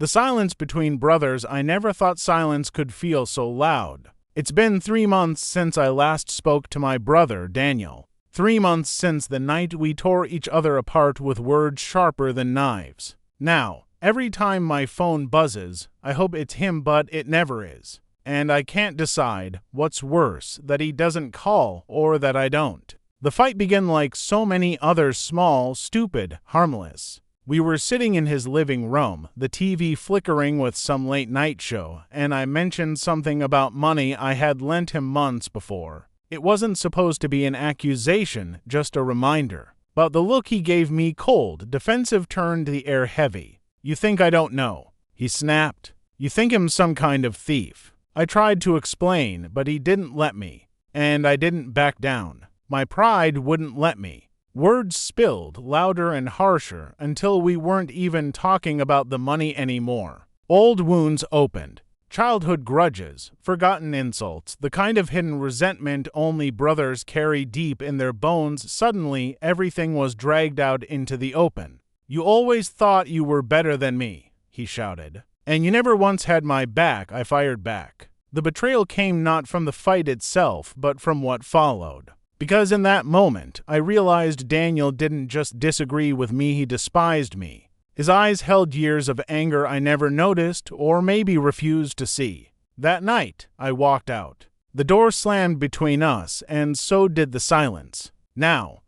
The silence between brothers, I never thought silence could feel so loud. It's been 3 months since I last spoke to my brother, Daniel. 3 months since the night we tore each other apart with words sharper than knives. Now, every time my phone buzzes, I hope it's him, but it never is. And I can't decide what's worse, that he doesn't call or that I don't. The fight began like so many others, small, stupid, harmless. We were sitting in his living room, the TV flickering with some late-night show, and I mentioned something about money I had lent him months before. It wasn't supposed to be an accusation, just a reminder. But the look he gave me, cold, defensive, turned the air heavy. "You think I don't know?" he snapped. "You think I'm some kind of thief?" I tried to explain, but he didn't let me. And I didn't back down. My pride wouldn't let me. Words spilled, louder and harsher, until we weren't even talking about the money anymore. Old wounds opened. Childhood grudges, forgotten insults, the kind of hidden resentment only brothers carry deep in their bones. Suddenly, everything was dragged out into the open. "You always thought you were better than me," he shouted. "And you never once had my back," I fired back. The betrayal came not from the fight itself, but from what followed. Because in that moment, I realized Daniel didn't just disagree with me, he despised me. His eyes held years of anger I never noticed, or maybe refused to see. That night, I walked out. The door slammed between us, and so did the silence. Now,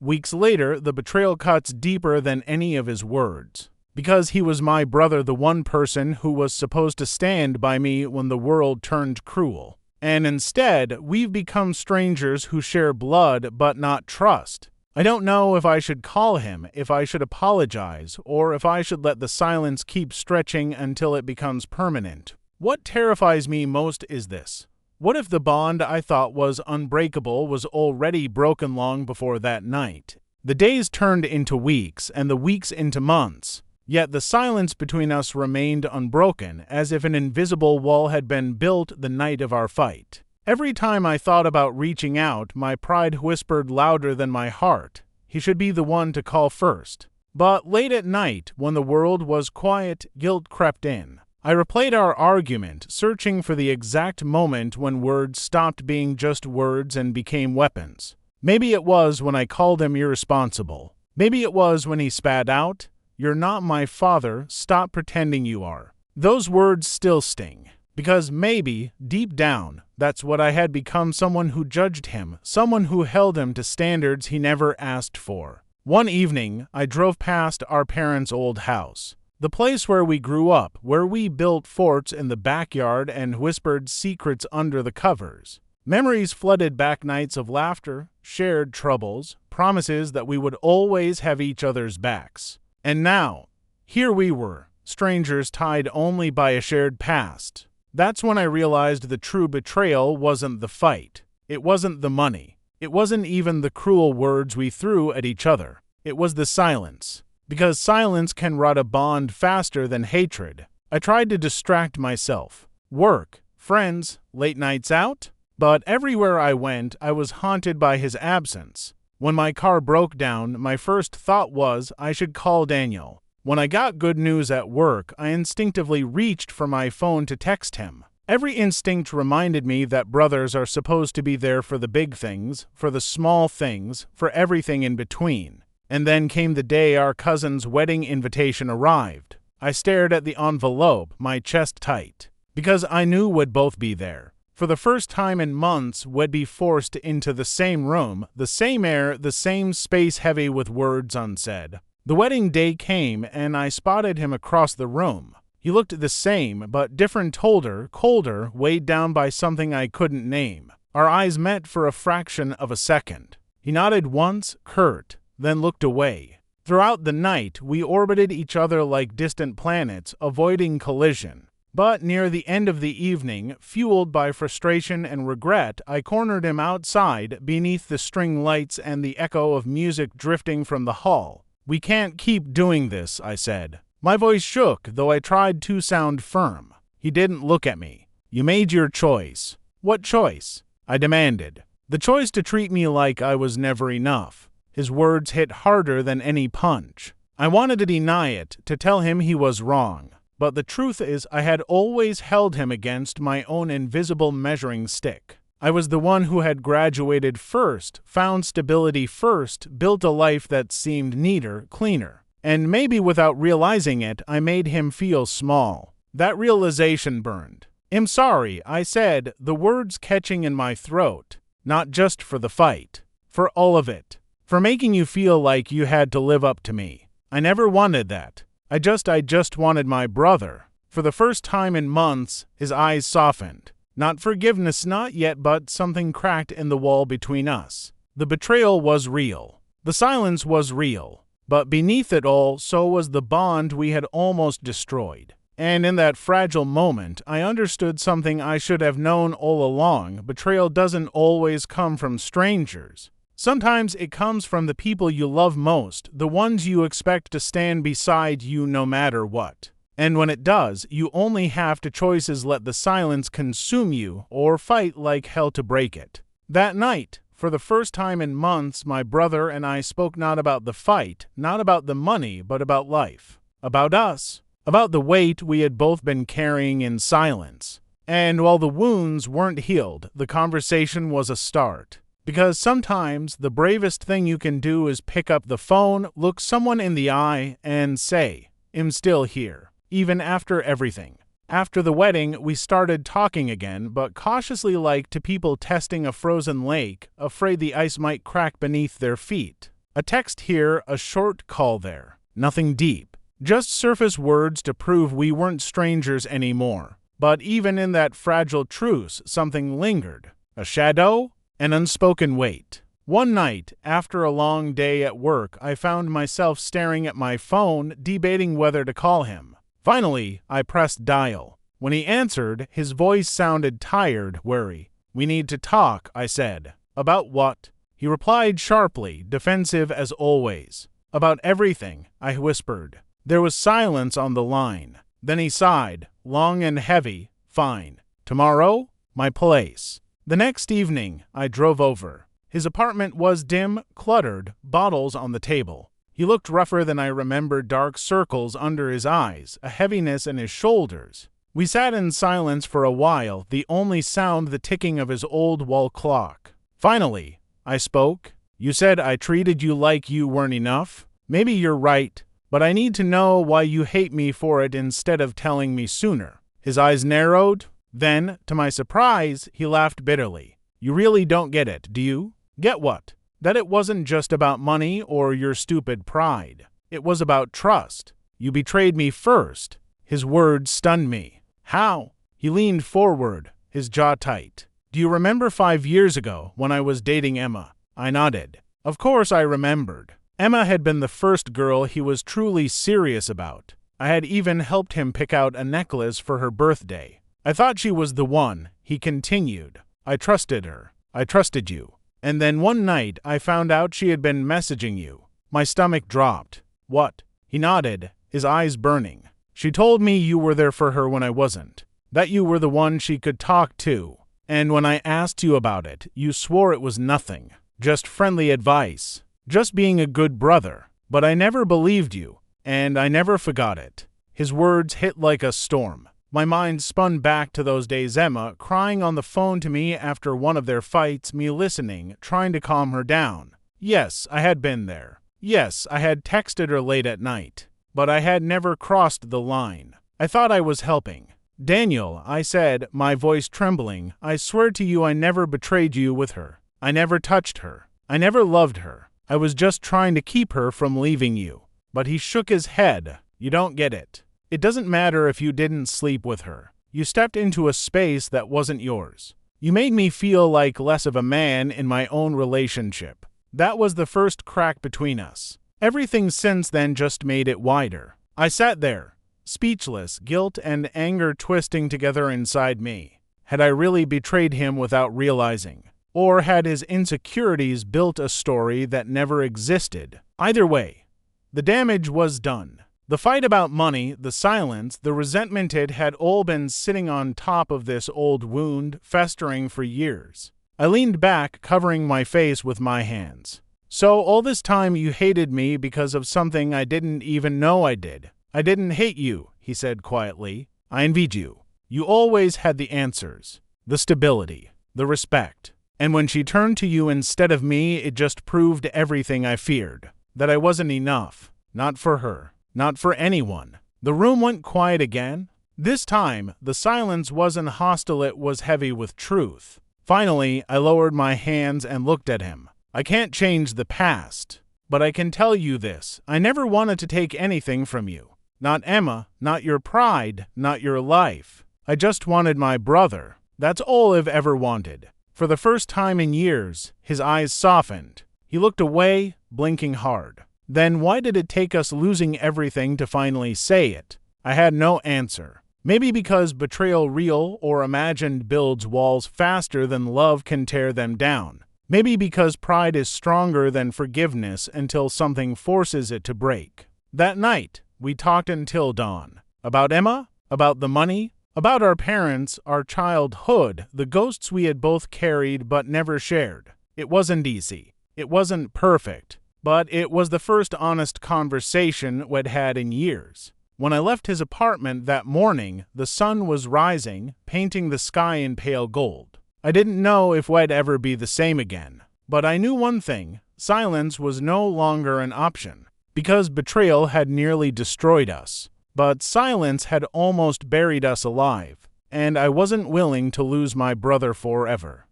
weeks later, the betrayal cuts deeper than any of his words. Because he was my brother, the one person who was supposed to stand by me when the world turned cruel. And instead, we've become strangers who share blood but not trust. I don't know if I should call him, if I should apologize, or if I should let the silence keep stretching until it becomes permanent. What terrifies me most is this. What if the bond I thought was unbreakable was already broken long before that night? The days turned into weeks, and the weeks into months. Yet the silence between us remained unbroken, as if an invisible wall had been built the night of our fight. Every time I thought about reaching out, my pride whispered louder than my heart. He should be the one to call first. But late at night, when the world was quiet, guilt crept in. I replayed our argument, searching for the exact moment when words stopped being just words and became weapons. Maybe it was when I called him irresponsible. Maybe it was when he spat out, "You're not my father, stop pretending you are." Those words still sting, because maybe, deep down, that's what I had become, someone who judged him, someone who held him to standards he never asked for. One evening, I drove past our parents' old house, the place where we grew up, where we built forts in the backyard and whispered secrets under the covers. Memories flooded back, nights of laughter, shared troubles, promises that we would always have each other's backs. And now, here we were, strangers tied only by a shared past. That's when I realized the true betrayal wasn't the fight. It wasn't the money. It wasn't even the cruel words we threw at each other. It was the silence. Because silence can rot a bond faster than hatred. I tried to distract myself. Work, friends, late nights out. But everywhere I went, I was haunted by his absence. When my car broke down, my first thought was I should call Daniel. When I got good news at work, I instinctively reached for my phone to text him. Every instinct reminded me that brothers are supposed to be there for the big things, for the small things, for everything in between. And then came the day our cousin's wedding invitation arrived. I stared at the envelope, my chest tight, because I knew we'd both be there. For the first time in months, we'd be forced into the same room, the same air, the same space heavy with words unsaid. The wedding day came, and I spotted him across the room. He looked the same, but different, older, colder, weighed down by something I couldn't name. Our eyes met for a fraction of a second. He nodded once, curt, then looked away. Throughout the night, we orbited each other like distant planets, avoiding collision. But near the end of the evening, fueled by frustration and regret, I cornered him outside, beneath the string lights and the echo of music drifting from the hall. "We can't keep doing this," I said. My voice shook, though I tried to sound firm. He didn't look at me. "You made your choice." "What choice?" I demanded. "The choice to treat me like I was never enough." His words hit harder than any punch. I wanted to deny it, to tell him he was wrong. But the truth is, I had always held him against my own invisible measuring stick. I was the one who had graduated first, found stability first, built a life that seemed neater, cleaner. And maybe without realizing it, I made him feel small. That realization burned. "I'm sorry," I said, the words catching in my throat. "Not just for the fight. For all of it. For making you feel like you had to live up to me. I never wanted that. I just wanted my brother." For the first time in months, his eyes softened. Not forgiveness, not yet, but something cracked in the wall between us. The betrayal was real. The silence was real. But beneath it all, so was the bond we had almost destroyed. And in that fragile moment, I understood something I should have known all along. Betrayal doesn't always come from strangers. Sometimes it comes from the people you love most, the ones you expect to stand beside you no matter what. And when it does, you only have two choices: let the silence consume you, or fight like hell to break it. That night, for the first time in months, my brother and I spoke not about the fight, not about the money, but about life. About us. About the weight we had both been carrying in silence. And while the wounds weren't healed, the conversation was a start. Because sometimes the bravest thing you can do is pick up the phone, look someone in the eye, and say, "I'm still here." Even after everything. After the wedding, we started talking again, but cautiously, like to people testing a frozen lake, afraid the ice might crack beneath their feet. A text here, a short call there. Nothing deep. Just surface words to prove we weren't strangers anymore. But even in that fragile truce, something lingered. A shadow? An unspoken weight. One night, after a long day at work, I found myself staring at my phone, debating whether to call him. Finally, I pressed dial. When he answered, his voice sounded tired, weary. "We need to talk," I said. "About what?" He replied sharply, defensive as always. "About everything," I whispered. There was silence on the line. Then he sighed, long and heavy. "Fine. Tomorrow? My place." The next evening, I drove over. His apartment was dim, cluttered, bottles on the table. He looked rougher than I remembered, dark circles under his eyes, a heaviness in his shoulders. We sat in silence for a while, the only sound the ticking of his old wall clock. Finally, I spoke. "You said I treated you like you weren't enough. Maybe you're right, but I need to know why you hate me for it instead of telling me sooner." His eyes narrowed. Then, to my surprise, he laughed bitterly. "You really don't get it, do you?" "Get what?" "That it wasn't just about money or your stupid pride. It was about trust. You betrayed me first." His words stunned me. "How?" He leaned forward, his jaw tight. "Do you remember 5 years ago when I was dating Emma?" I nodded. Of course I remembered. Emma had been the first girl he was truly serious about. I had even helped him pick out a necklace for her birthday. "I thought she was the one," he continued. "I trusted her. I trusted you. And then one night I found out she had been messaging you." My stomach dropped. "What?" He nodded, his eyes burning. "She told me you were there for her when I wasn't. That you were the one she could talk to. And when I asked you about it, you swore it was nothing. Just friendly advice. Just being a good brother. But I never believed you, and I never forgot it." His words hit like a storm. My mind spun back to those days, Emma crying on the phone to me after one of their fights, me listening, trying to calm her down. Yes, I had been there. Yes, I had texted her late at night. But I had never crossed the line. I thought I was helping. "Daniel," I said, my voice trembling, "I swear to you I never betrayed you with her. I never touched her. I never loved her. I was just trying to keep her from leaving you." But he shook his head. "You don't get it. It doesn't matter if you didn't sleep with her. You stepped into a space that wasn't yours. You made me feel like less of a man in my own relationship. That was the first crack between us. Everything since then just made it wider." I sat there, speechless, guilt and anger twisting together inside me. Had I really betrayed him without realizing? Or had his insecurities built a story that never existed? Either way, the damage was done. The fight about money, the silence, the resentment, it had all been sitting on top of this old wound, festering for years. I leaned back, covering my face with my hands. "So all this time you hated me because of something I didn't even know I did." "I didn't hate you," he said quietly. I envied you. You always had the answers, the stability, the respect. And when she turned to you instead of me, it just proved everything I feared, that I wasn't enough. Not for her, not for anyone. The room went quiet again. This time, the silence wasn't hostile, it was heavy with truth. Finally, I lowered my hands and looked at him. I can't change the past, but I can tell you this. I never wanted to take anything from you. Not Emma, not your pride, not your life. I just wanted my brother. That's all I've ever wanted. For the first time in years, his eyes softened. He looked away, blinking hard. Then why did it take us losing everything to finally say it? I had no answer. Maybe because betrayal, real or imagined, builds walls faster than love can tear them down. Maybe because pride is stronger than forgiveness until something forces it to break. That night, we talked until dawn. About Emma, about the money, about our parents, our childhood, the ghosts we had both carried but never shared. It wasn't easy. It wasn't perfect. But it was the first honest conversation we'd had in years. When I left his apartment that morning, the sun was rising, painting the sky in pale gold. I didn't know if we'd ever be the same again. But I knew one thing. Silence was no longer an option. Because betrayal had nearly destroyed us. But silence had almost buried us alive. And I wasn't willing to lose my brother forever.